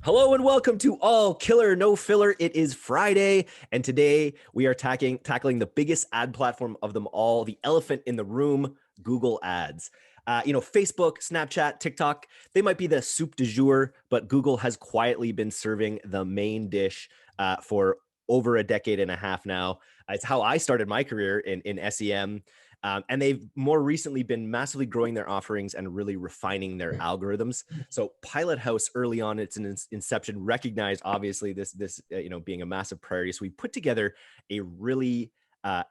Hello and welcome to All Killer No Filler. It is Friday, and today we are tackling the biggest ad platform of them all, the elephant in the room, Google Ads. Facebook, Snapchat, TikTok, they might be the soup du jour, but Google has quietly been serving the main dish for over a decade and a half now. It's how I started my career in SEM. And they've more recently been massively growing their offerings and really refining their algorithms. So Pilot House early on its inception recognized obviously this being a massive priority. So we put together a really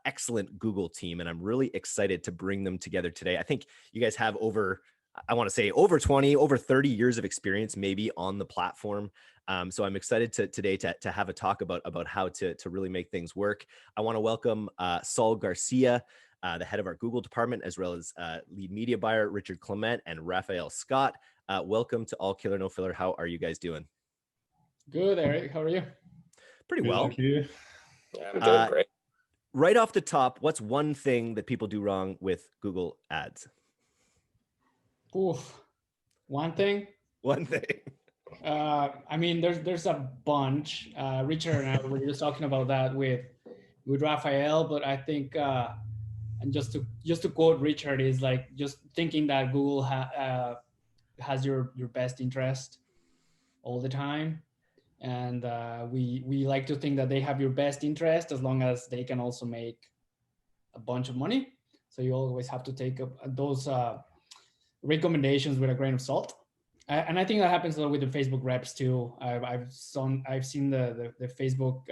excellent Google team, and I'm really excited to bring them together today. I think you guys have over 20, over 30 years of experience maybe on the platform. So I'm excited today to have a talk about how to really make things work. I want to welcome Saul Garcia, the head of our Google department, as well as lead media buyer Richard Clement and Rafael Scott. Welcome to All Killer No Filler. How are you guys doing? Good, Eric. How are you? Pretty well. Thank you. Yeah, I'm doing great. Right off the top, what's one thing that people do wrong with Google Ads? Oof. One thing. One thing. There's a bunch. Richard and I were just talking about that with Rafael, but I think and just to quote Richard, is like just thinking that Google has your best interest all the time, and we like to think that they have your best interest as long as they can also make a bunch of money. So you always have to take those recommendations with a grain of salt. And I think that happens a lot with the Facebook reps too. I've seen the Facebook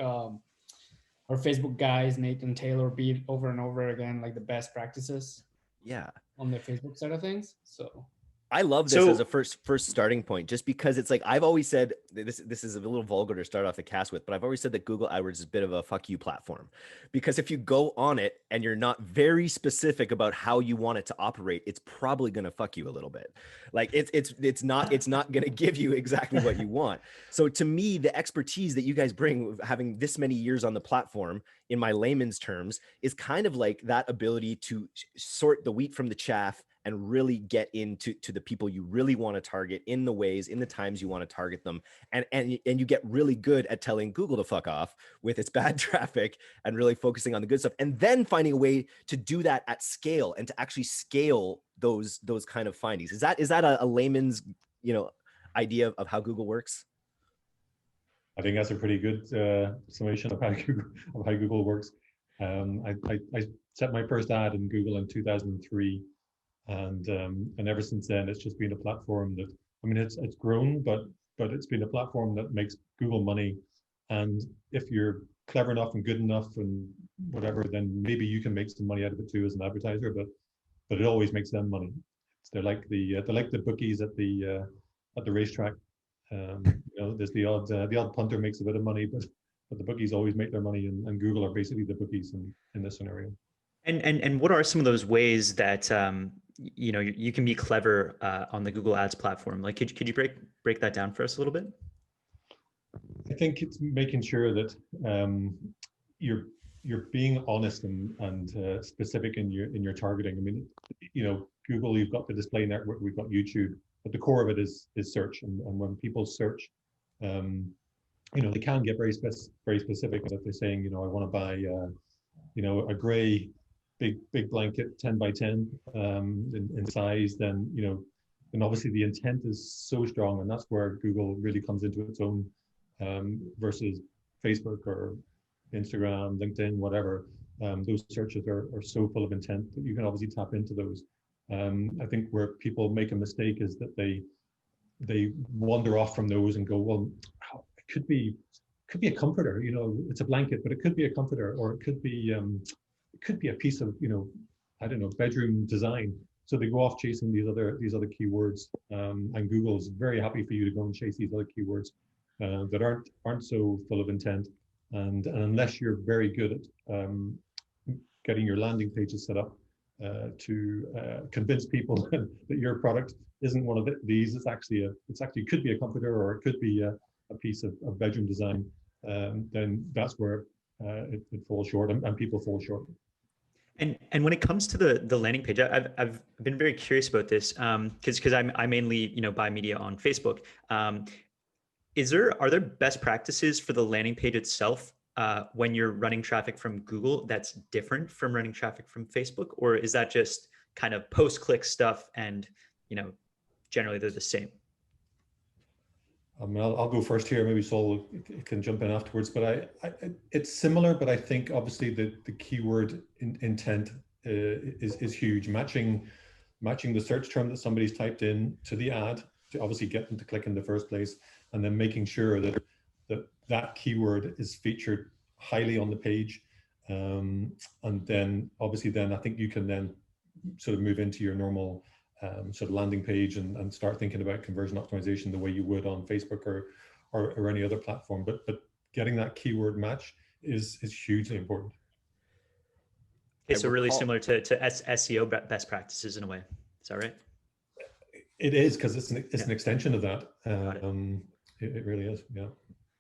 our Facebook guys, Nathan Taylor, beat over and over again like the best practices. Yeah. On the Facebook side of things. So I love this as a first starting point, just because it's like I've always said this is a little vulgar to start off the cast with, but I've always said that Google AdWords is a bit of a fuck you platform, because if you go on it and you're not very specific about how you want it to operate, it's probably going to fuck you a little bit. Like it's not going to give you exactly what you want. So to me, the expertise that you guys bring, having this many years on the platform, in my layman's terms, is kind of like that ability to sort the wheat from the chaff and really get into the people you really want to target in the ways, in the times you want to target them. And you get really good at telling Google to fuck off with its bad traffic and really focusing on the good stuff. And then finding a way to do that at scale and to actually scale those kind of findings. Is that a layman's, idea of how Google works? I think that's a pretty good summation of how Google works. I set my first ad in Google in 2003. And ever since then, it's just been a platform that, it's grown, but it's been a platform that makes Google money. And if you're clever enough and good enough and whatever, then maybe you can make some money out of it too as an advertiser. But it always makes them money. They're like the bookies at the racetrack. There's the odd punter makes a bit of money, but the bookies always make their money, and Google are basically the bookies in this scenario. And what are some of those ways that you can be clever on the Google Ads platform? Like, could you break that down for us a little bit? I think it's making sure that you're being honest and specific in your targeting. Google, you've got the display network, we've got YouTube, but the core of it is search. And when people search, they can get very specific. If they're saying, I want to buy a gray big blanket 10 by 10 in size, then obviously the intent is so strong, and that's where Google really comes into its own versus Facebook or Instagram, LinkedIn, whatever. Those searches are so full of intent that you can obviously tap into those. I think where people make a mistake is that they wander off from those and go, well, it could be a comforter, it's a blanket, but it could be a comforter, or it could be a piece of, bedroom design. So they go off chasing these other keywords, and Google is very happy for you to go and chase these other keywords that aren't so full of intent. And unless you're very good at getting your landing pages set up to convince people that your product isn't one of these, it's actually could be a comforter, or it could be a piece of bedroom design, then that's where it falls short, and people fall short. And when it comes to the landing page, I've been very curious about this because I mainly buy media on Facebook. Are there best practices for the landing page itself when you're running traffic from Google that's different from running traffic from Facebook, or is that just kind of post-click stuff and generally they're the same? I mean, I'll go first here. Maybe Saul can jump in afterwards. But it's similar. But I think obviously the keyword intent is huge. Matching the search term that somebody's typed in to the ad to obviously get them to click in the first place, and then making sure that that keyword is featured highly on the page. And then obviously I think you can then sort of move into your normal sort of landing page and start thinking about conversion optimization the way you would on Facebook or any other platform. But getting that keyword match is hugely important. Okay, so really similar to SEO best practices in a way. Is that right? It is, because it's an extension of that. It really is. Yeah.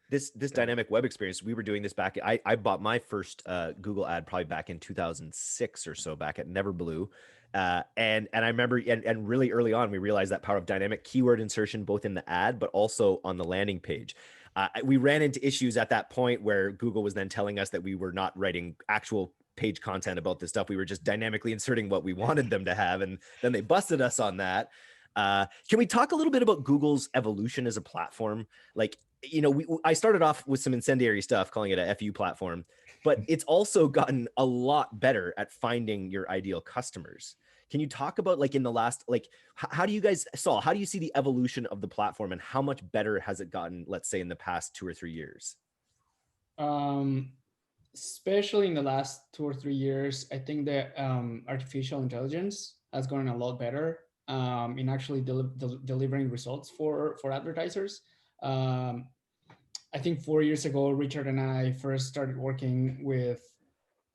This dynamic web experience, we were doing this back. I bought my first Google ad probably back in 2006 or so, back at Neverblue. And I remember, and really early on, we realized that power of dynamic keyword insertion, both in the ad, but also on the landing page. We ran into issues at that point where Google was then telling us that we were not writing actual page content about this stuff. We were just dynamically inserting what we wanted them to have. And then they busted us on that. Can we talk a little bit about Google's evolution as a platform? Like, I started off with some incendiary stuff, calling it a FU platform, but it's also gotten a lot better at finding your ideal customers. Can you talk about, like, in the last, like, how do you guys, Saul, how do you see the evolution of the platform and how much better has it gotten, let's say, in the past 2 or 3 years? Especially in the last 2 or 3 years, I think that artificial intelligence has gotten a lot better in actually delivering results for advertisers. I think 4 years ago, Richard and I first started working with,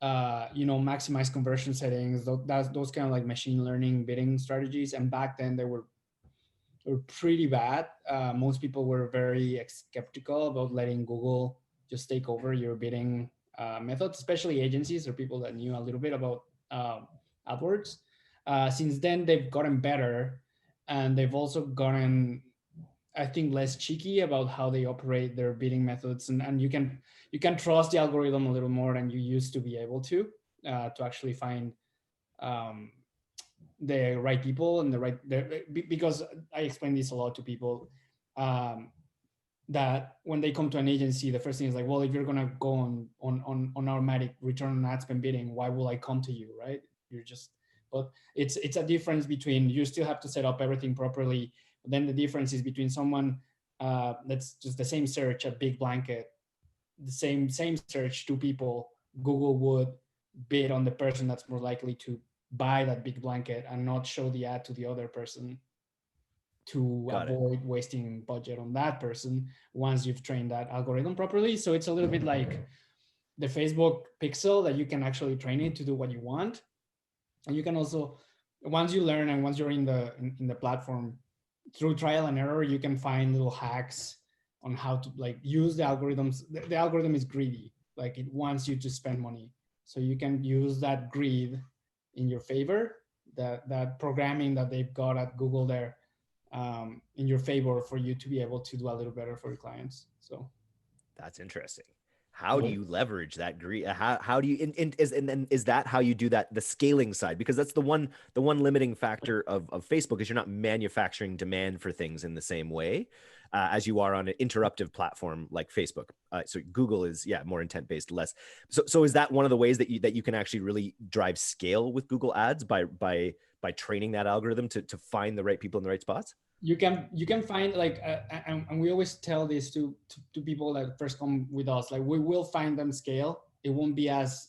maximize conversion settings, those kind of like machine learning bidding strategies. And back then they were pretty bad. Most people were very skeptical about letting Google just take over your bidding methods, especially agencies or people that knew a little bit about AdWords. Since then, they've gotten better, and they've also gotten, I think, less cheeky about how they operate their bidding methods, and you can trust the algorithm a little more than you used to be able to actually find the right people and because I explain this a lot to people, that when they come to an agency, the first thing is like, well, if you're gonna go on automatic return on ad spend bidding, why will I come to you, right? But it's a difference between, you still have to set up everything properly. Then the difference is between someone that's just the same search, a big blanket, the same search, 2 people, Google would bid on the person that's more likely to buy that big blanket and not show the ad to the other person to avoid wasting budget on that person once you've trained that algorithm properly. So it's a little bit like the Facebook pixel, that you can actually train it to do what you want. And you can also, once you learn and once you're in the platform, through trial and error, you can find little hacks on how to like use the algorithms. The algorithm is greedy, like it wants you to spend money. So you can use that greed in your favor, that programming that they've got at Google there in your favor, for you to be able to do a little better for your clients. So that's interesting. How do you leverage that greed? How do you, and then is that how you do that, the scaling side? Because that's the one limiting factor of Facebook, is you're not manufacturing demand for things in the same way as you are on an interruptive platform like Facebook. So Google is, more intent based, less. So is that one of the ways that you can actually really drive scale with Google Ads by training that algorithm to find the right people in the right spots? You can find, like, and we always tell this to people that first come with us, like, we will find them scale. It won't be as,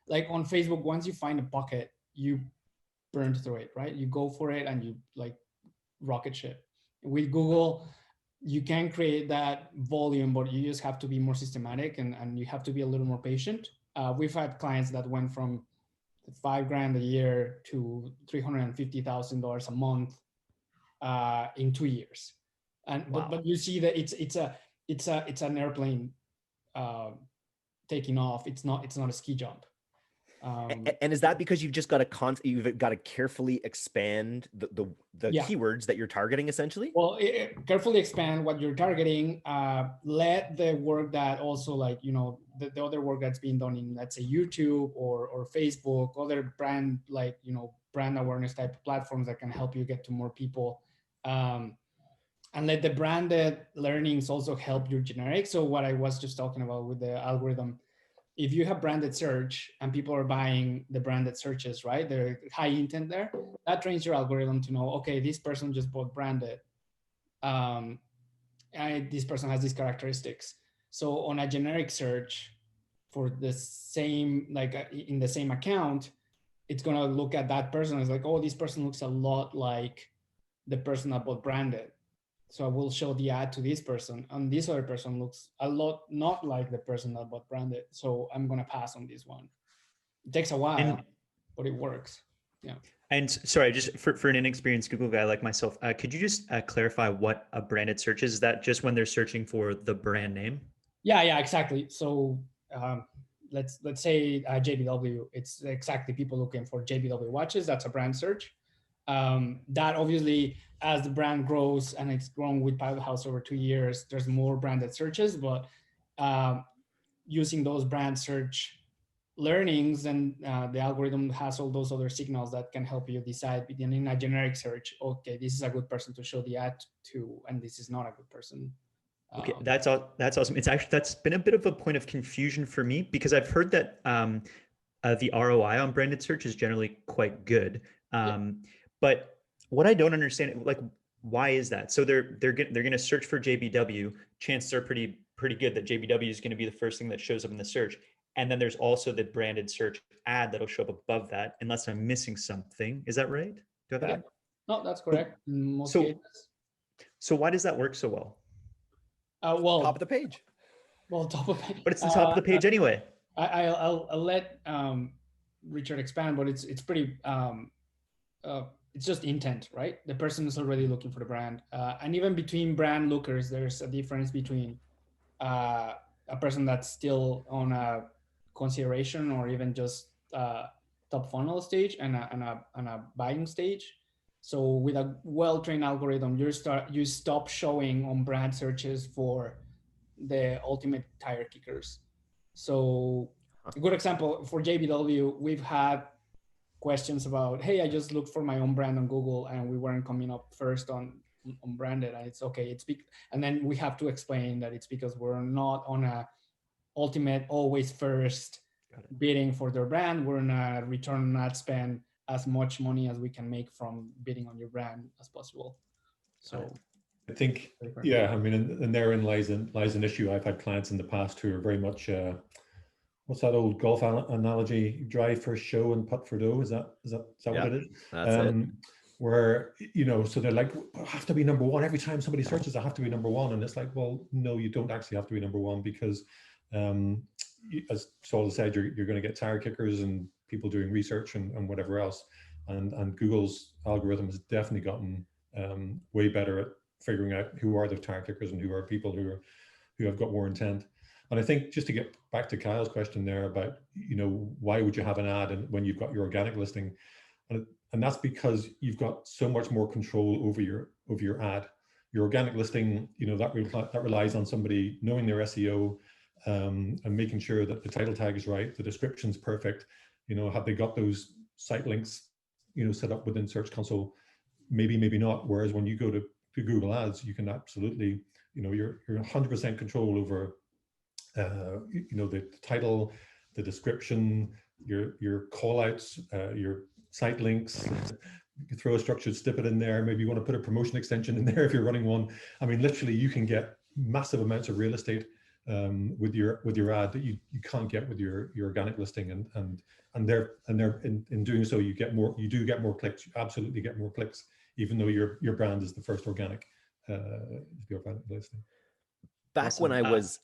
like on Facebook, once you find a pocket, you burn through it, right? You go for it and you like rocket ship. With Google, you can create that volume, but you just have to be more systematic and you have to be a little more patient. We've had clients that went from $5,000 a year to $350,000 a month in 2 years, and wow. but you see that it's an airplane taking off. It's not a ski jump. And is that because you've just got to you've got to carefully expand the Yeah. keywords that you're targeting, essentially? Well, carefully expand what you're targeting. Let the work that also, like, you know, the other work that's being done in, let's say, YouTube or Facebook, other brand, like, you know, brand awareness type of platforms that can help you get to more people. And let the branded learnings also help your generic. So what I was just talking about with the algorithm, if you have branded search and people are buying the branded searches, right? They're high intent there. That trains your algorithm to know, okay, this person just bought branded. And this person has these characteristics. So on a generic search for the same, like in the same account, it's gonna look at that person as like, oh, this person looks a lot like the person that bought branded. So I will show the ad to this person, and this other person looks a lot not like the person that bought branded. So I'm gonna pass on this one. It takes a while, but it works. Yeah. And sorry, just for an inexperienced Google guy like myself, could you just clarify what a branded search is? Is that just when they're searching for the brand name? Yeah, exactly. So let's say JBW. It's exactly people looking for JBW watches. That's a brand search. That obviously, as the brand grows, and it's grown with Pilot House over 2 years, there's more branded searches. But using those brand search learnings, and the algorithm has all those other signals that can help you decide in a generic search, okay, this is a good person to show the ad to, and this is not a good person. Okay, that's awesome. It's actually, that's been a bit of a point of confusion for me, because I've heard that the ROI on branded search is generally quite good. But what I don't understand, like, why is that? So they're going to search for JBW. Chances are pretty good that JBW is going to be the first thing that shows up in the search. And then there's also the branded search ad that'll show up above that, unless I'm missing something. Is that right? Do I have that? No, that's correct. In most cases. So why does that work so well? Well, top of the page. Well, top of page. But it's the top of the page anyway. I'll let Richard expand, but it's pretty. It's just intent, right? The person is already looking for the brand, and even between brand lookers, there's a difference between a person that's still on a consideration or even just top funnel stage and a buying stage. So with a well-trained algorithm, you stop showing on brand searches for the ultimate tire kickers. So a good example for JBW, we've had questions about, hey, I just looked for my own brand on Google and we weren't coming up first on branded, and it's okay. And then we have to explain that it's because we're not on a ultimate always first bidding for their brand. We're in a return on ad spend as much money as we can make from bidding on your brand as possible. So I think, yeah, I mean, and therein lies an issue. I've had clients in the past who are very much, what's that old golf analogy? Drive for show and putt for dough. Is that what it is? That's it. Where, you know, so they're like, I have to be number one. Every time somebody searches, I have to be number one. And it's like, well, no, you don't actually have to be number one, because as Saul said, you're going to get tire kickers and people doing research and whatever else. And Google's algorithm has definitely gotten way better at figuring out who are the tire kickers and who are people who have got more intent. And I think, just to get back to Kyle's question there about, you know, why would you have an ad when you've got your organic listing? And that's because you've got so much more control over your ad. Your organic listing, you know, that relies on somebody knowing their SEO and making sure that the title tag is right, the description's perfect. You know, have they got those site links, you know, set up within Search Console? Maybe, maybe not. Whereas when you go to Google Ads, you can absolutely, you know, you're 100% control over, you know, the title, the description, your call outs, your site links. You can throw a structured snippet in there. Maybe you want to put a promotion extension in there if you're running one. I mean, literally, you can get massive amounts of real estate with your ad that you can't get with your organic listing, and in doing so, you do get more clicks. You absolutely get more clicks, even though your brand is the first organic listing. back when Awesome.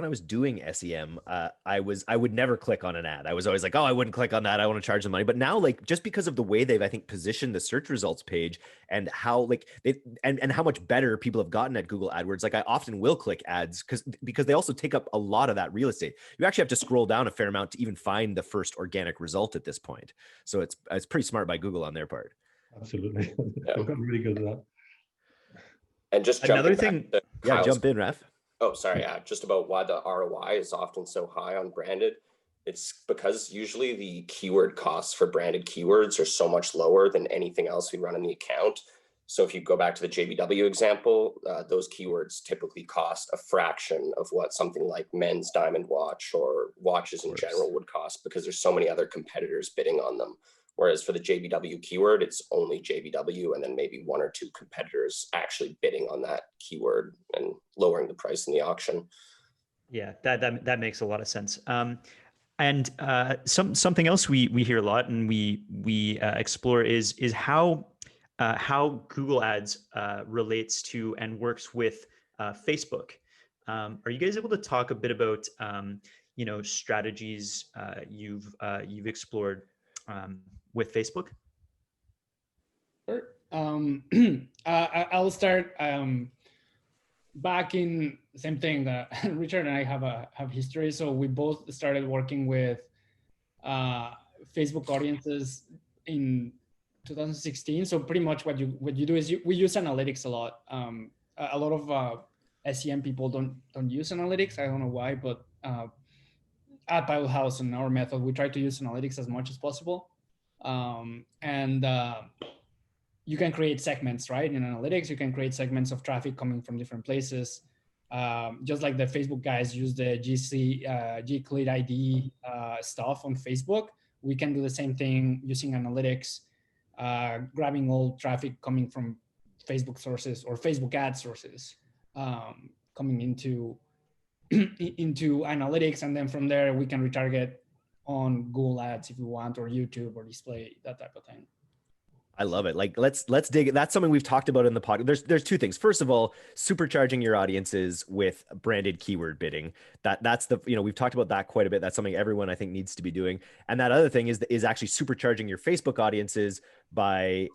I was doing SEM, I would never click on an ad. I was always like, oh, I wouldn't click on that. I want to charge them money. But now, like, just because of the way they've, I think, positioned the search results page and how like they and how much better people have gotten at Google AdWords, like I often will click ads because they also take up a lot of that real estate. You actually have to scroll down a fair amount to even find the first organic result at this point. So it's pretty smart by Google on their part. Absolutely. Yeah. They've gotten really good at that. And just Another jumping thing, back to Yeah, Kyle's jump in, Raf. Oh, sorry. Yeah, just about why the ROI is often so high on branded. It's because usually the keyword costs for branded keywords are so much lower than anything else we run in the account. So if you go back to the JBW example, those keywords typically cost a fraction of what something like men's diamond watch or watches in general would cost, because there's so many other competitors bidding on them. Whereas for the JBW keyword, it's only JBW and then maybe one or two competitors actually bidding on that keyword and lowering the price in the auction. yeah, that makes a lot of sense. And something else we hear a lot and we explore is how Google Ads relates to and works with Facebook. Are you guys able to talk a bit about strategies you've explored with Facebook? Sure. I'll start. Back in same thing that Richard and I have history. So we both started working with Facebook audiences in 2016. So pretty much what you do is we use analytics a lot. A lot of SEM people don't use analytics. I don't know why, but at Bible House and our method, we try to use analytics as much as possible. You can create segments, right? In analytics, you can create segments of traffic coming from different places. Just like the Facebook guys use the gclead ID stuff on Facebook, we can do the same thing using analytics, grabbing all traffic coming from Facebook sources or Facebook ad sources, coming into analytics, and then from there we can retarget on Google Ads if you want, or YouTube or display, that type of thing. I love it. Like let's dig. That's something we've talked about in the podcast. There's two things. First of all, supercharging your audiences with branded keyword bidding. That's the, we've talked about that quite a bit. That's something everyone I think needs to be doing. And that other thing is actually supercharging your Facebook audiences by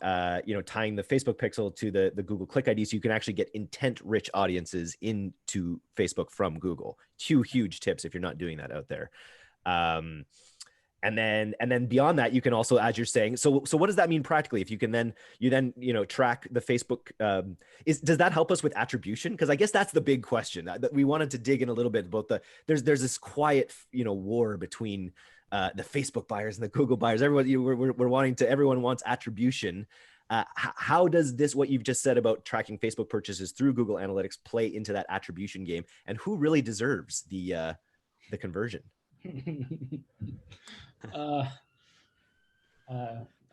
tying the Facebook pixel to the Google Click ID, so you can actually get intent rich audiences into Facebook from Google. Two huge tips if you're not doing that out there. And then beyond that, you can also, as you're saying, so what does that mean practically? If you then track the Facebook, does that help us with attribution? Because I guess that's the big question that we wanted to dig in a little bit about. There's this quiet war between the Facebook buyers and the Google buyers. Everyone wants attribution. How does this, what you've just said about tracking Facebook purchases through Google Analytics, play into that attribution game, and who really deserves the conversion? I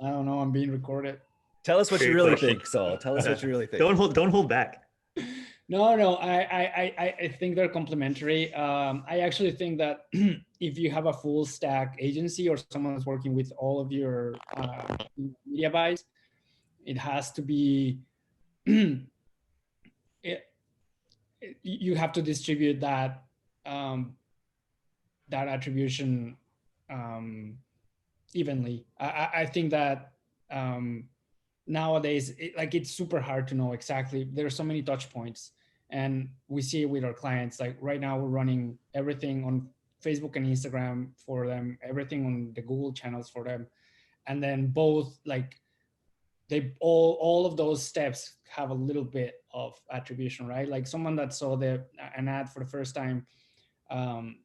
don't know. I'm being recorded. Tell us what Great you really question. think, Saul. Tell us what you really think. Don't hold back. No. I think they're complementary. I actually think that if you have a full stack agency or someone that's working with all of your media buys, it has to be. You have to distribute that attribution evenly. I think that nowadays, it's super hard to know exactly. There are so many touch points, and we see it with our clients. Like right now, we're running everything on Facebook and Instagram for them, everything on the Google channels for them, and then both they all of those steps have a little bit of attribution, right? Like someone that saw an ad for the first time on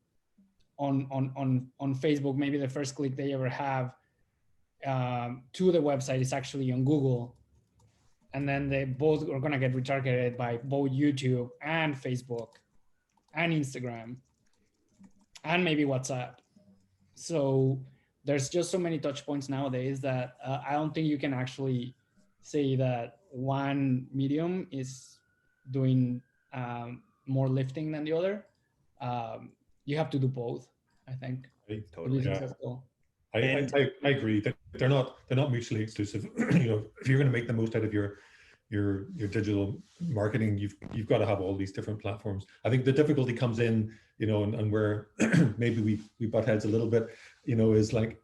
Facebook, maybe the first click they ever have to the website is actually on Google, and then they both are going to get retargeted by both YouTube and Facebook and Instagram and maybe WhatsApp. So there's just so many touch points nowadays that I don't think you can actually say that one medium is doing more lifting than the other. You have to do both, I think. Totally. I agree that they're not mutually exclusive. If you're going to make the most out of your your digital marketing, you've got to have all these different platforms. I think the difficulty comes in, and where maybe we butt heads a little bit, is like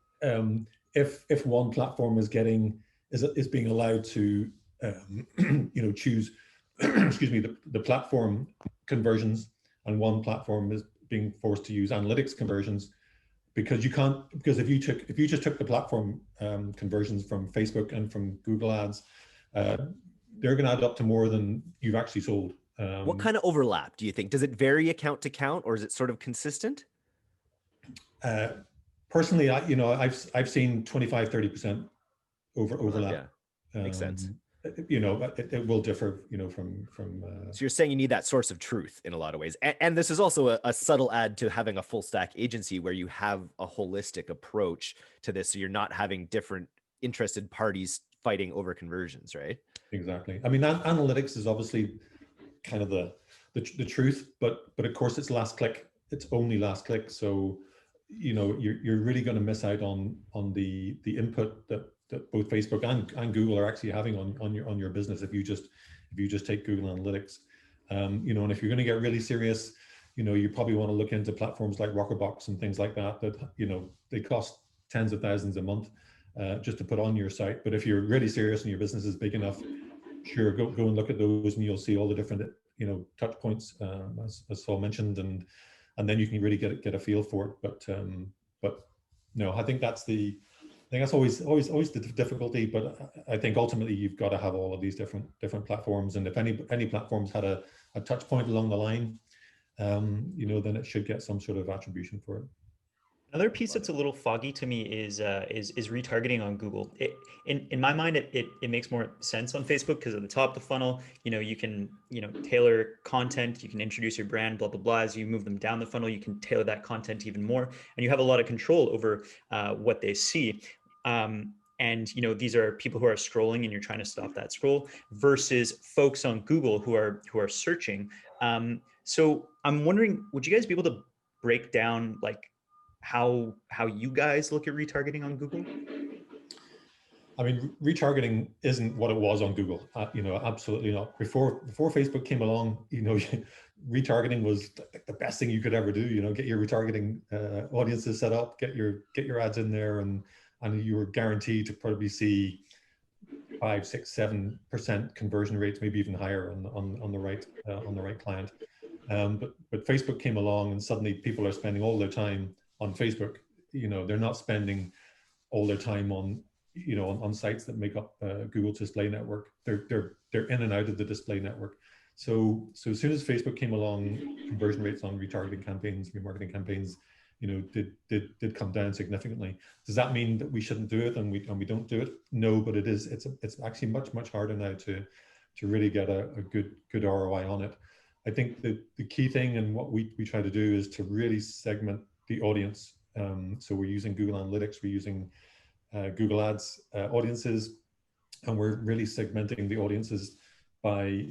if one platform is being allowed to choose excuse me, the platform conversions, and one platform is being forced to use analytics conversions, because if you just took the platform conversions from Facebook and from Google Ads, they're going to add up to more than you've actually sold. What kind of overlap do you think? Does it vary account to account, or is it sort of consistent? Personally, I've seen 25-30% overlap. Yeah, makes sense. It will differ, from. So you're saying you need that source of truth in a lot of ways, and this is also a subtle add to having a full stack agency where you have a holistic approach to this, so you're not having different interested parties fighting over conversions, right? Exactly. I mean, analytics is obviously kind of the truth, but of course it's last click. It's only last click. So, you're really going to miss out on the input that both Facebook and Google are actually having on your business if you just take Google Analytics. And if you're going to get really serious, you probably want to look into platforms like Rockerbox and things like that they cost tens of thousands a month just to put on your site. But if you're really serious and your business is big enough, sure, go and look at those, and you'll see all the different touch points, as Saul mentioned, and then you can really get a feel for it. But no, I think that's always the difficulty. But I think ultimately you've got to have all of these different platforms, and if any platforms had a touch point along the line, then it should get some sort of attribution for it. Another piece that's a little foggy to me is retargeting on Google. In my mind, it makes more sense on Facebook because at the top of the funnel, you can tailor content, you can introduce your brand, blah blah blah. As you move them down the funnel, you can tailor that content even more, and you have a lot of control over what they see. And these are people who are scrolling, and you're trying to stop that scroll, versus folks on Google who are searching. So I'm wondering, would you guys be able to break down like how you guys look at retargeting on Google? I mean, retargeting isn't what it was on Google. Absolutely not. Before Facebook came along, retargeting was the best thing you could ever do. Get your retargeting audiences set up, get your ads in there, and you were guaranteed to probably see 5, 6, 7% conversion rates, maybe even higher on the right client. But Facebook came along, and suddenly people are spending all their time on Facebook. They're not spending all their time on sites that make up Google Display Network. They're in and out of the display network. So as soon as Facebook came along, conversion rates on retargeting campaigns, remarketing campaigns, did come down significantly. Does that mean that we shouldn't do it and we don't do it? No, but it's actually much harder now to really get a good ROI on it. I think the key thing, and what we try to do, is to really segment the audience. So we're using Google Analytics, we're using Google Ads audiences, and we're really segmenting the audiences by,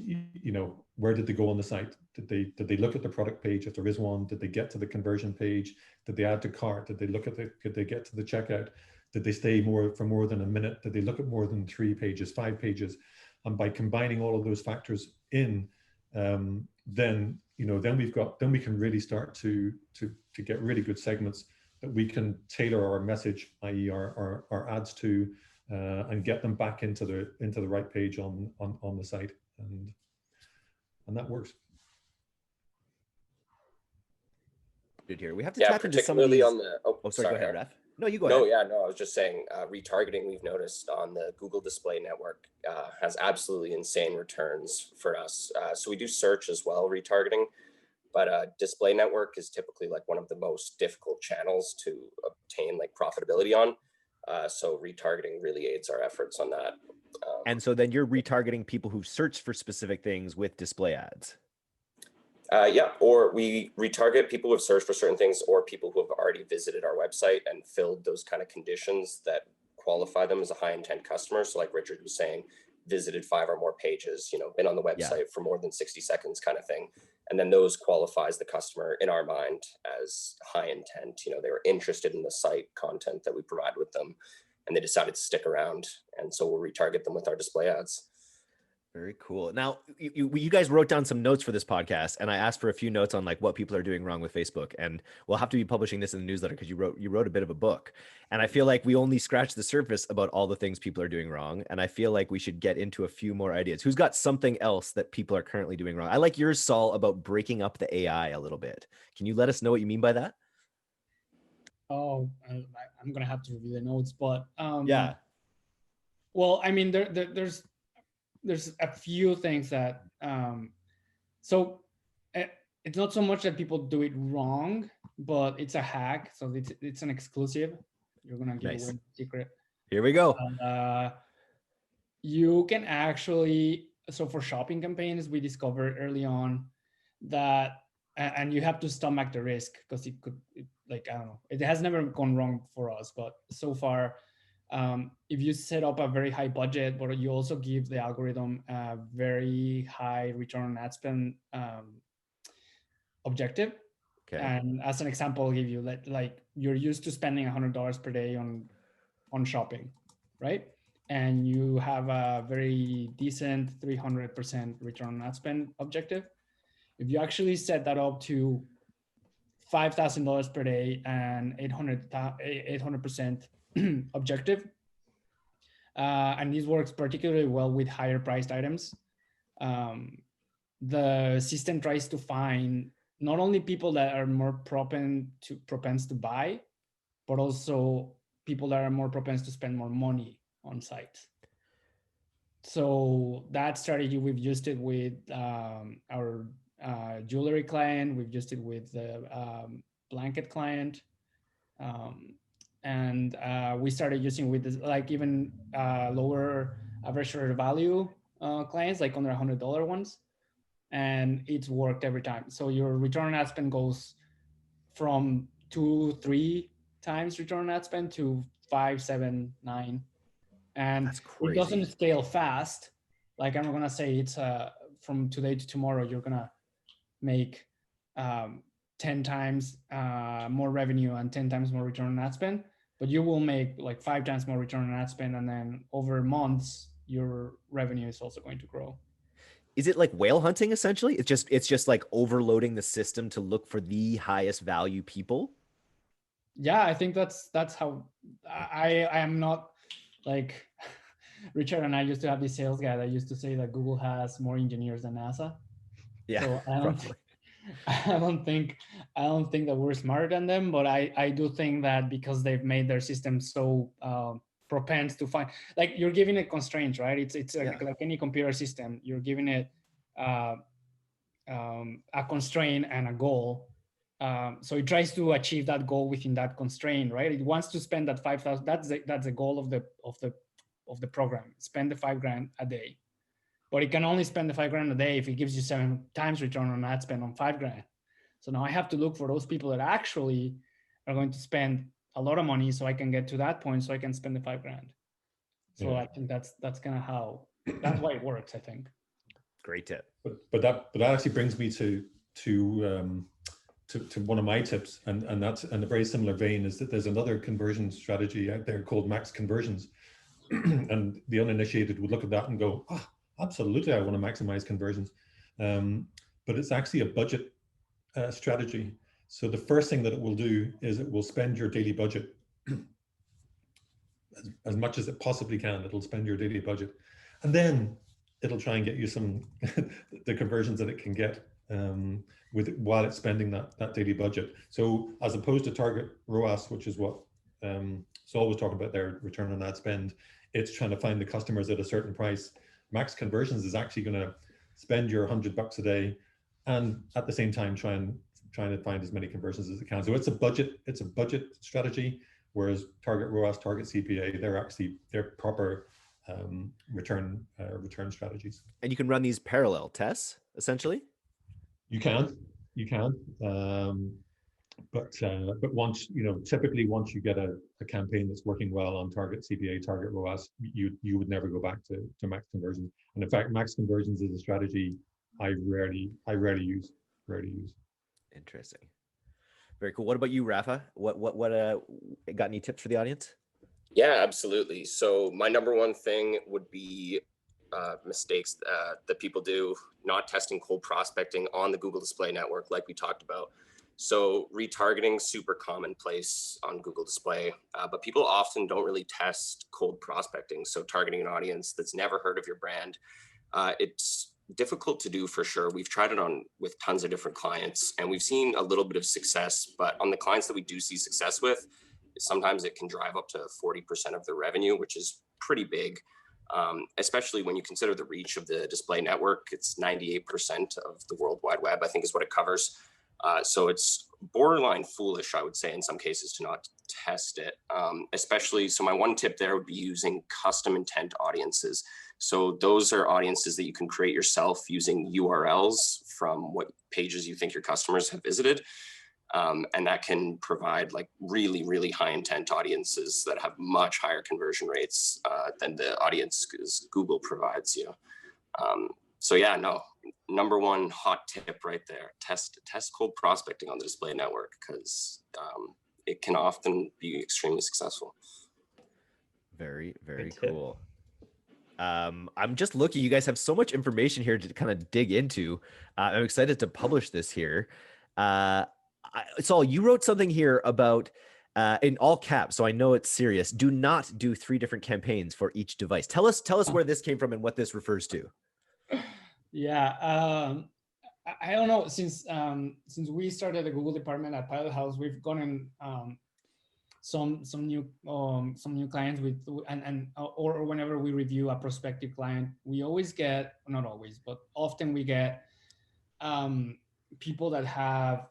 where did they go on the site? Did they look at the product page, if there is one? Did they get to the conversion page? Did they add to cart? Did they get to the checkout? Did they stay for more than a minute? Did they look at more than 3 pages, 5 pages? And by combining all of those factors in, then we can really start to get really good segments that we can tailor our message, i.e. our ads to, and get them back into the right page on the site, and that works. Good here. We have to Yeah, tap into some of particularly these. on the. Oh, sorry. Go ahead, Raf. No, you go No, ahead. yeah, no, I was just saying retargeting, we've noticed on the Google Display Network has absolutely insane returns for us. So we do search as well, retargeting, but Display Network is typically like one of the most difficult channels to obtain like profitability on. So retargeting really aids our efforts on that. And so then you're retargeting people who search for specific things with display ads. Yeah, or we retarget people who have searched for certain things, or people who have already visited our website and filled those kind of conditions that qualify them as a high intent customer. So like Richard was saying, visited 5 or more pages, been on the website for more than 60 seconds kind of thing. And then those qualifies the customer in our mind as high intent. They were interested in the site content that we provide with them, and they decided to stick around. And so we'll retarget them with our display ads. Very cool. Now, you guys wrote down some notes for this podcast, and I asked for a few notes on like what people are doing wrong with Facebook. And we'll have to be publishing this in the newsletter because you wrote a bit of a book. And I feel like we only scratched the surface about all the things people are doing wrong. And I feel like we should get into a few more ideas. Who's got something else that people are currently doing wrong? I like yours, Saul, about breaking up the AI a little bit. Can you let us know what you mean by that? Oh, I'm gonna have to review the notes, but Yeah. well, I mean, there's a few things that so it's not so much that people do it wrong, but it's a hack. So it's an exclusive. You're gonna give Nice. away the secret. Here we go. You can actually, so for shopping campaigns, we discovered early on that, and you have to stomach the risk because it could, like, I don't know, it has never gone wrong for us, but so far, if you set up a very high budget, but you also give the algorithm a very high return on ad spend objective. Okay. And as an example, I'll give you like you're used to spending $100 per day on shopping, right? And you have a very decent 300% return on ad spend objective. If you actually set that up to $5,000 per day and 800% objective, and this works particularly well with higher priced items. The system tries to find not only people that are more propense to buy, but also people that are more propense to spend more money on sites. So that strategy, we've used it with our jewelry client. We've used it with the blanket client. And we started using with this, like even lower average order value clients, like under $100 ones. And it's worked every time. So your return on ad spend goes from 2-3 times return on ad spend to 5, 7, 9. And That's crazy. It doesn't scale fast. Like I'm gonna say it's from today to tomorrow, you're gonna make 10 times more revenue and 10 times more return on ad spend, but you will make like 5 times more return on ad spend, and then over months, your revenue is also going to grow. Is it like whale hunting essentially? It's just like overloading the system to look for the highest value people. Yeah, I think that's how I am not like Richard and I used to have this sales guy that used to say that Google has more engineers than NASA. Yeah, so probably. I don't think that we're smarter than them, but I do think that because they've made their system so propense to find, like, you're giving it constraints, right? It's like any computer system, you're giving it a constraint and a goal. So it tries to achieve that goal within that constraint, right? It wants to spend that 5,000. That's the goal of the program. Spend the $5,000 a day, but it can only spend the $5,000 a day if it gives you 7 times return on ad spend on $5,000. So now I have to look for those people that actually are going to spend a lot of money, so I can get to that point, so I can spend the $5,000. So yeah. I think that's kind of that's why it works, I think. Great tip. But that actually brings me to one of my tips, and that's in a very similar vein, is that there's another conversion strategy out there called max conversions. And the uninitiated would look at that and go, oh, absolutely, I want to maximize conversions. But it's actually a budget strategy. So the first thing that it will do is it will spend your daily budget as much as it possibly can. It'll spend your daily budget, and then it'll try and get you some the conversions that it can get while it's spending that daily budget. So as opposed to target ROAS, which is what Saul was talking about there, return on ad spend, it's trying to find the customers at a certain price. Max conversions is actually going to spend your $100 a day, and at the same time trying to find as many conversions as it can. So it's a budget strategy, whereas target ROAS, target CPA, they're proper return strategies. And you can run these parallel tests essentially. You can. But once, typically once you get a campaign that's working well on target CPA, target ROAS, you would never go back to max conversions. And in fact, max conversions is a strategy I rarely use. Interesting. Very cool. What about you, Rafa? What got any tips for the audience? Yeah, absolutely. So my number one thing would be mistakes that people do, not testing cold prospecting on the Google Display Network, like we talked about. So retargeting, super commonplace on Google Display, but people often don't really test cold prospecting. So targeting an audience that's never heard of your brand, it's difficult to do for sure. We've tried it on with tons of different clients and we've seen a little bit of success, but on the clients that we do see success with, sometimes it can drive up to 40% of the revenue, which is pretty big. Especially when you consider the reach of the display network. It's 98% of the World Wide Web, I think is what it covers. So it's borderline foolish, I would say, in some cases to not test it. Especially, so my one tip there would be using custom intent audiences. So those are audiences that you can create yourself using URLs from what pages you think your customers have visited. And that can provide like really, really high intent audiences that have much higher conversion rates than the audience Google provides you. So yeah, no, number one hot tip right there, test cold prospecting on the display network because it can often be extremely successful. Very, very cool. I'm just looking, you guys have so much information here to kind of dig into. I'm excited to publish this here. Saul, you wrote something here about in all caps, so I know it's serious. Do not do 3 different campaigns for each device. Tell us where this came from and what this refers to. Yeah, I don't know. Since we started the Google department at Pilot House, we've gotten some new clients with or whenever we review a prospective client, we always get, not always, but often we get people that have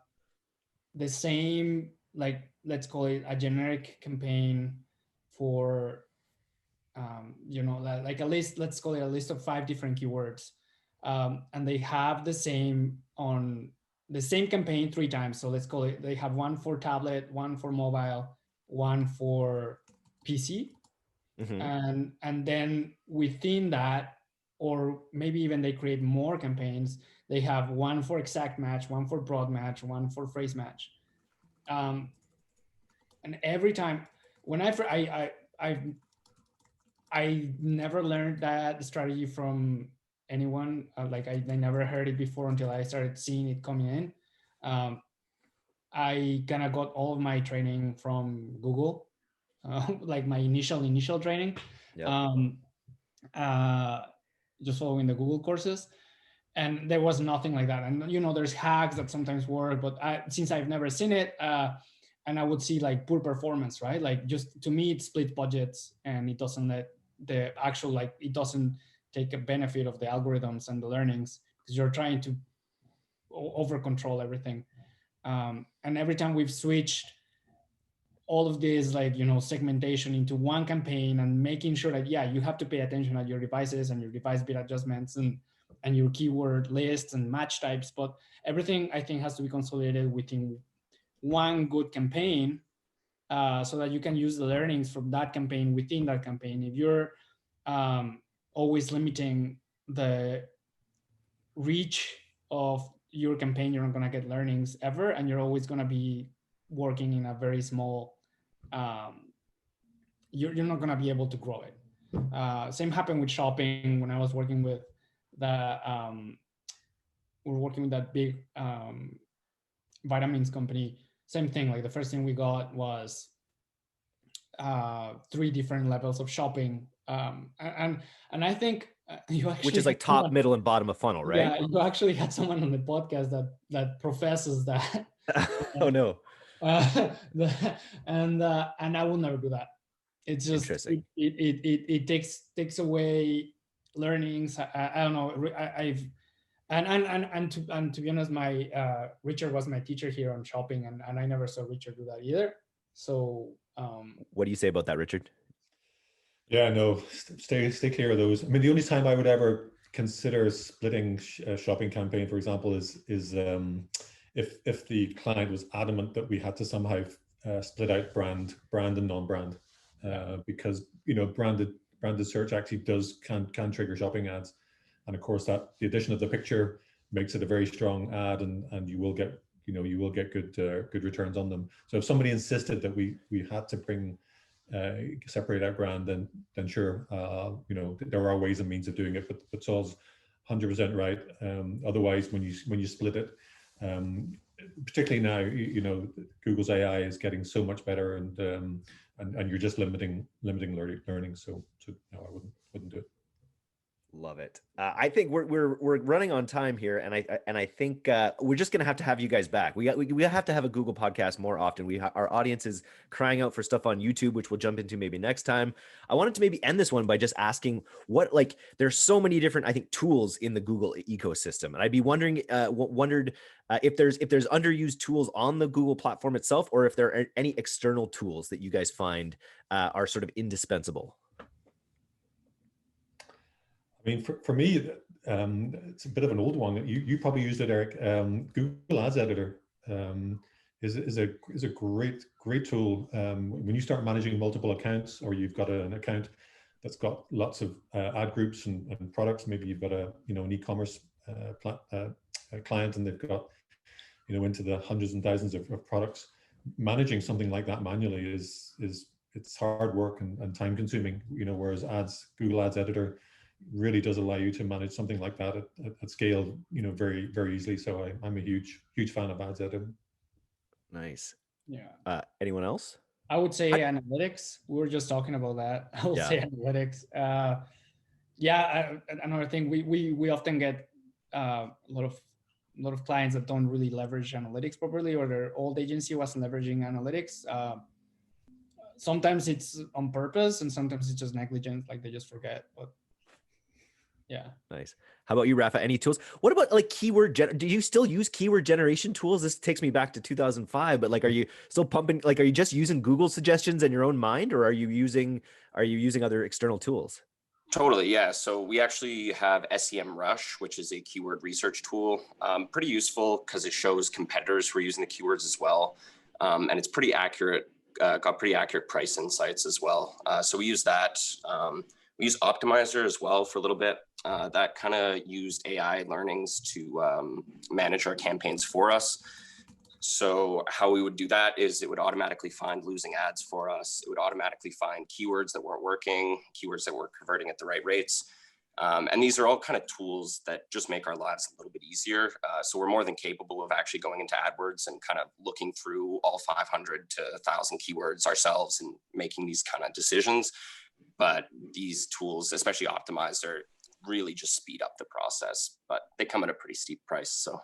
the same, like, let's call it a generic campaign for, like a list, let's call it a list of 5 different keywords. And they have the same campaign 3 times. So let's call it, they have one for tablet, one for mobile, one for PC. Mm-hmm. And then within that, or maybe even they create more campaigns, they have one for exact match, one for broad match, one for phrase match. And every time when I never learned that strategy from anyone. Like I never heard it before until I started seeing it coming in. I kind of got all of my training from Google, like my initial training. Yep. Just following the Google courses. And there was nothing like that. And, there's hacks that sometimes work, but since I've never seen it, and I would see like poor performance, right? Like just to me, it split budgets and it doesn't let the actual, like it doesn't take a benefit of the algorithms and the learnings because you're trying to over control everything. And every time we've switched all of this, like, segmentation into one campaign and making sure that, yeah, you have to pay attention at your devices and your device bit adjustments and your keyword lists and match types, but everything I think has to be consolidated within one good campaign so that you can use the learnings from that campaign within that campaign. If you're always limiting the reach of your campaign, you're not going to get learnings ever, and you're always going to be working in a very small, you're not going to be able to grow it. Same happened with shopping when I was working with we're working with that big vitamins company. Same thing, like the first thing we got was 3 different levels of shopping. And I think you actually, which is like top, middle, and bottom of funnel, right? Yeah, you actually had someone on the podcast that professes that. Oh no. And I will never do that. It's just it takes away learnings. I don't know. And to be honest, my Richard was my teacher here on shopping, and I never saw Richard do that either. So what do you say about that, Richard? Yeah, no, stay clear of those. I mean, the only time I would ever consider splitting a shopping campaign, for example, is if the client was adamant that we had to somehow split out brand and non-brand, because branded search actually can trigger shopping ads, and of course that the addition of the picture makes it a very strong ad, and you will get good returns on them. So if somebody insisted that we had to bring separate out brand, then sure, there are ways and means of doing it. But Saul's 100% right. Otherwise, when you split it, particularly now, Google's AI is getting so much better, and you're just limiting learning. So no, I wouldn't do it. Love it. I think we're running on time here, and I think we're just gonna have to have you guys back. We have to have a Google podcast more often. Our audience is crying out for stuff on YouTube, which we'll jump into maybe next time. I wanted to maybe end this one by just asking there's so many different, I think, tools in the Google ecosystem, and I'd be wondered if there's underused tools on the Google platform itself, or if there are any external tools that you guys find are sort of indispensable. I mean, for me, it's a bit of an old one. You probably used it, Eric. Google Ads Editor is a great tool. When you start managing multiple accounts, or you've got an account that's got lots of ad groups and products. Maybe you've got an e-commerce client, and they've got into the hundreds and thousands of products. Managing something like that manually it's hard work and time consuming. Whereas Google Ads Editor really does allow you to manage something like that at scale, very, very easily. So I'm a huge fan of Ads Editor. Nice. Yeah. Anyone else? I would say analytics. We were just talking about that. I would say analytics. Another thing, we often get a lot of clients that don't really leverage analytics properly, or their old agency wasn't leveraging analytics. Sometimes it's on purpose, and sometimes it's just negligent, like they just forget. But yeah. Nice. How about you, Rafa? Any tools? What about keyword do you still use keyword generation tools? This takes me back to 2005, but are you still pumping, are you just using Google suggestions in your own mind, or are you using other external tools? Totally, yeah. So we actually have SEMrush, which is a keyword research tool. Pretty useful because it shows competitors who are using the keywords as well. And it's pretty accurate, got pretty accurate price insights as well. So we use that. We use Optimizer as well for a little bit. That kind of used AI learnings to manage our campaigns for us. So how we would do that is it would automatically find losing ads for us. It would automatically find keywords that weren't working, keywords that weren't converting at the right rates. And these are all kind of tools that just make our lives a little bit easier. So we're more than capable of actually going into AdWords and kind of looking through all 500 to 1,000 keywords ourselves and making these kind of decisions. But these tools, especially Optimizer, really just speed up the process, but they come at a pretty steep price. So,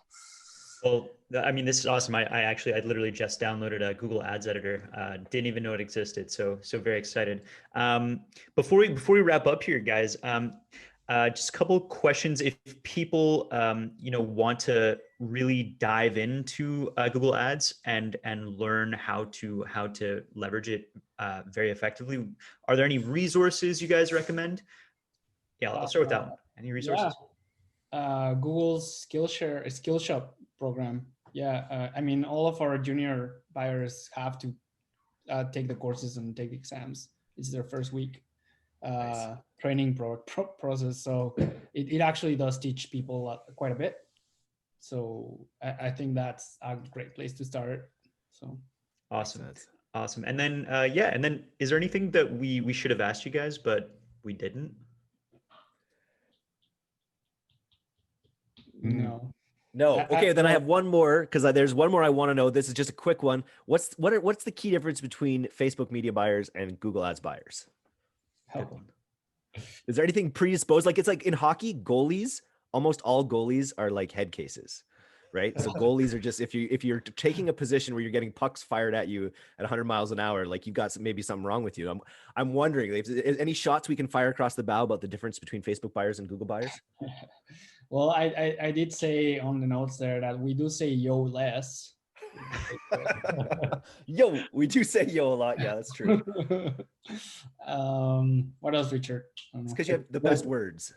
well, I mean, this is awesome. I literally just downloaded a Google Ads Editor. Didn't even know it existed. So very excited. Before we wrap up here, guys, just a couple of questions. If people, want to really dive into Google Ads and learn how to leverage it very effectively, are there any resources you guys recommend? Yeah, I'll start with that one. Any resources? Yeah. Google's Skillshop program. Yeah, I mean, all of our junior buyers have to take the courses and take the exams. It's their first week training process. So it actually does teach people quite a bit. So I think that's a great place to start. So awesome. And then is there anything that we should have asked you guys, but we didn't? No. Okay, then I have one more, because there's one more I want to know. This is just a quick one. What's the key difference between Facebook media buyers and Google Ads buyers? Is there anything predisposed? It's like in hockey, goalies, almost all goalies are like head cases, right? So goalies are just, if you're taking a position where you're getting pucks fired at you at 100 miles an hour, you've got maybe something wrong with you. I'm wondering, if any shots we can fire across the bow about the difference between Facebook buyers and Google buyers? Well, I did say on the notes there that we do say yo less. Yo, we do say yo a lot. Yeah, that's true. What else, Richard? It's because you have the best words.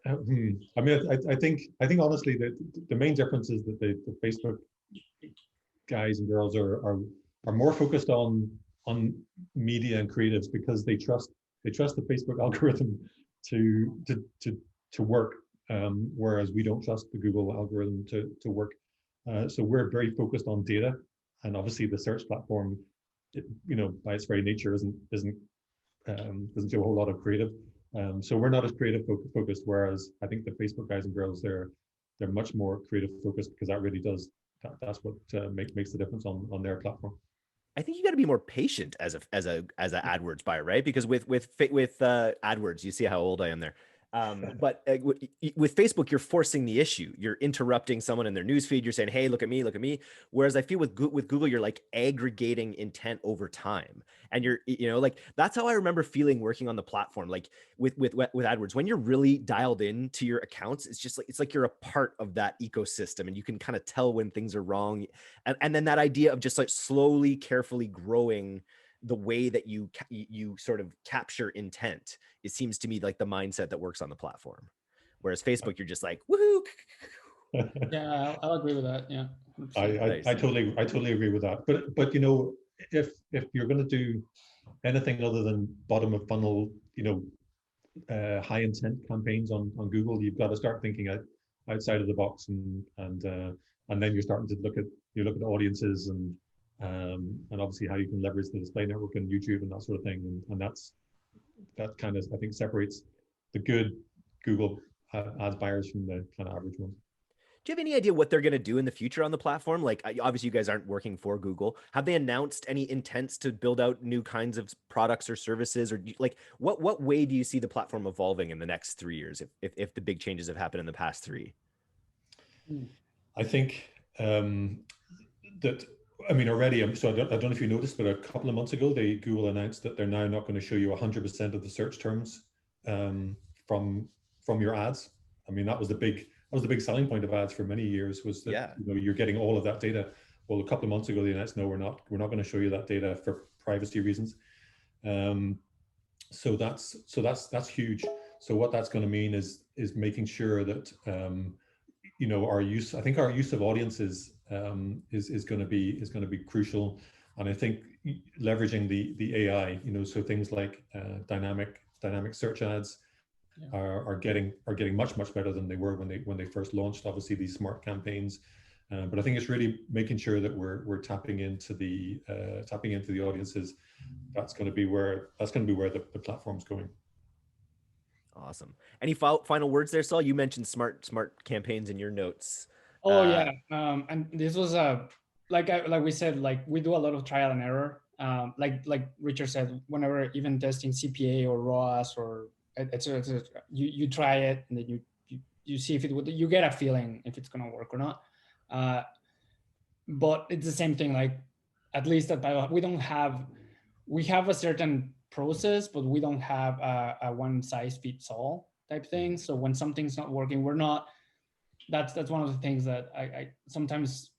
I mean, I think honestly that the main difference is that the Facebook guys and girls are more focused on media and creatives because they trust the Facebook algorithm to work, whereas we don't trust the Google algorithm to work. So we're very focused on data, and obviously the search platform, by its very nature, isn't doesn't show a whole lot of creative. So we're not as creative focused, whereas I think the Facebook guys and girls, they're much more creative focused, because that really does, that's what makes the difference on their platform. I think you got to be more patient as a AdWords buyer, right? Because with AdWords, you see how old I am there. But with Facebook, you're forcing the issue. You're interrupting someone in their newsfeed. You're saying, "Hey, look at me, look at me." Whereas I feel with Google, you're like aggregating intent over time, and you're, like, that's how I remember feeling working on the platform. Like with AdWords, when you're really dialed in to your accounts, it's like you're a part of that ecosystem, and you can kind of tell when things are wrong. And then that idea of just like slowly, carefully growing the way that you sort of capture intent, it seems to me like the mindset that works on the platform. Whereas Facebook, you're just like, woohoo. Yeah, I'll agree with that. Yeah, I totally agree with that. But if you're going to do anything other than bottom of funnel, high intent campaigns on Google, you've got to start thinking outside of the box, and then you're starting to look at audiences, and obviously how you can leverage the display network and YouTube and that sort of thing, and that kind of, I think, separates the good Google ads buyers from the kind of average ones. Do you have any idea what they're going to do in the future on the platform? Like, obviously you guys aren't working for Google. Have they announced any intents to build out new kinds of products or services, or like what way do you see the platform evolving in the next 3 years if the big changes have happened in the past 3? I think that, I mean, already, so I don't know if you noticed, but a couple of months ago, Google announced that they're now not going to show you 100% of the search terms from your ads. I mean, that was the big selling point of ads for many years, was that you're getting all of that data. Well, a couple of months ago, they announced, no, we're not going to show you that data for privacy reasons. So that's huge. So what that's going to mean is making sure that our use of audiences is going to be crucial, and I think leveraging the AI, so things like dynamic search ads are getting much better than they were when they first launched. Obviously, these smart campaigns, but I think it's really making sure that we're tapping into the audiences. That's going to be where the platform's going. Awesome. Any final words there, Saul? You mentioned smart campaigns in your notes. Oh yeah, and this was like we said, like we do a lot of trial and error. Like Richard said, whenever even testing CPA or ROAS or etc., you try it, and then you see if it would, you get a feeling if it's gonna work or not. But it's the same thing. Like, at least at Bio, we have a certain process, but we don't have a one size fits all type thing. So when something's not working, we're not. That's one of the things that I sometimes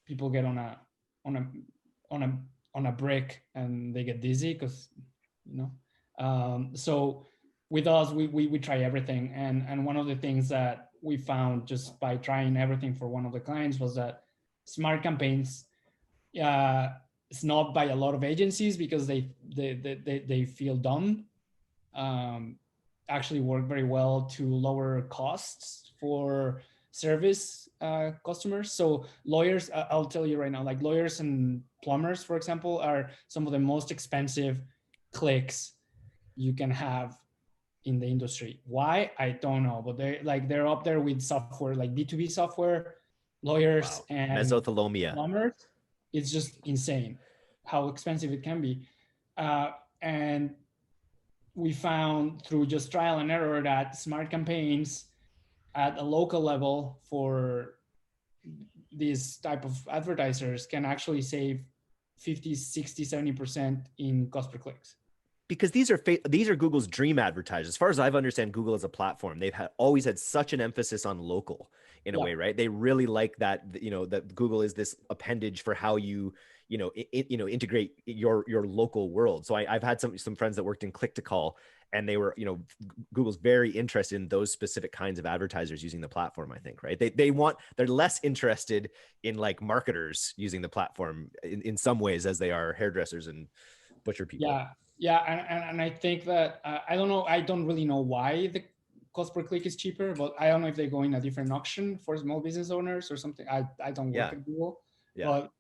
people get on a brick and they get dizzy because so with us we try everything, and one of the things that we found just by trying everything for one of the clients was that smart campaigns it's not by a lot of agencies because they feel dumb, actually work very well to lower costs for service customers. So lawyers, I'll tell you right now, like lawyers and plumbers, for example, are some of the most expensive clicks you can have in the industry. Why? I don't know, but they're up there with software, like B2B software, lawyers and Mesothelioma. plumbers. It's just insane how expensive it can be. And we found through just trial and error that smart campaigns at a local level for these type of advertisers can actually save 50, 60, 70% in cost per clicks. Because these are Google's dream advertisers. As far as I've understand Google as a platform, they've always had such an emphasis on local in a way, right? They really like that, that Google is this appendage for how you integrate your local world. So I've had some friends that worked in click to call, and they were, Google's very interested in those specific kinds of advertisers using the platform, I think, right? They're less interested in like marketers using the platform in some ways as they are hairdressers and butcher people. Yeah, and I think that I don't know. I don't really know why the cost per click is cheaper, but I don't know if they go in a different auction for small business owners or something. I don't work at Google, but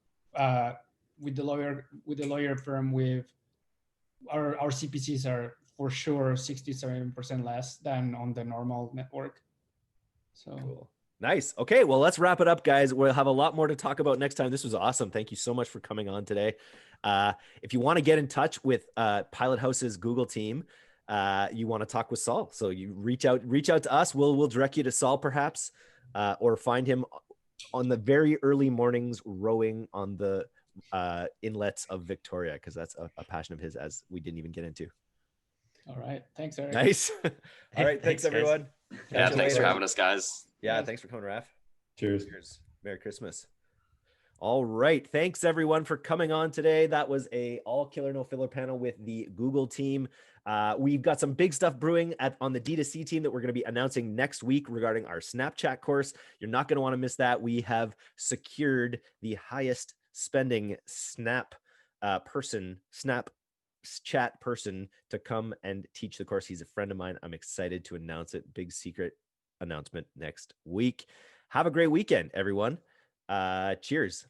with the lawyer firm our CPCs are for sure 67% less than on the normal network. So cool. Nice. Okay, well, let's wrap it up, guys. We'll have a lot more to talk about next time. This was awesome. Thank you so much for coming on today. If you want to get in touch with Pilot House's Google team, you want to talk with Saul, so you reach out to us. We'll direct you to Saul perhaps, or find him on the very early mornings rowing on the inlets of Victoria, because that's a passion of his, as we didn't even get into. all right, thanks, Eric. Nice. All right, thanks Guys. everyone. Yeah, Catch you thanks for later. having us, guys. Yeah, Yes. thanks for coming, Raph. Cheers. Cheers. Merry Christmas. All right. Thanks everyone for coming on today. That was a all killer no filler panel with the Google team. We've got some big stuff brewing on the D2C team that we're going to be announcing next week regarding our Snapchat course. You're not going to want to miss that. We have secured the highest spending Snapchat person to come and teach the course. He's a friend of mine. I'm excited to announce it. Big secret announcement next week. Have a great weekend, everyone. Cheers.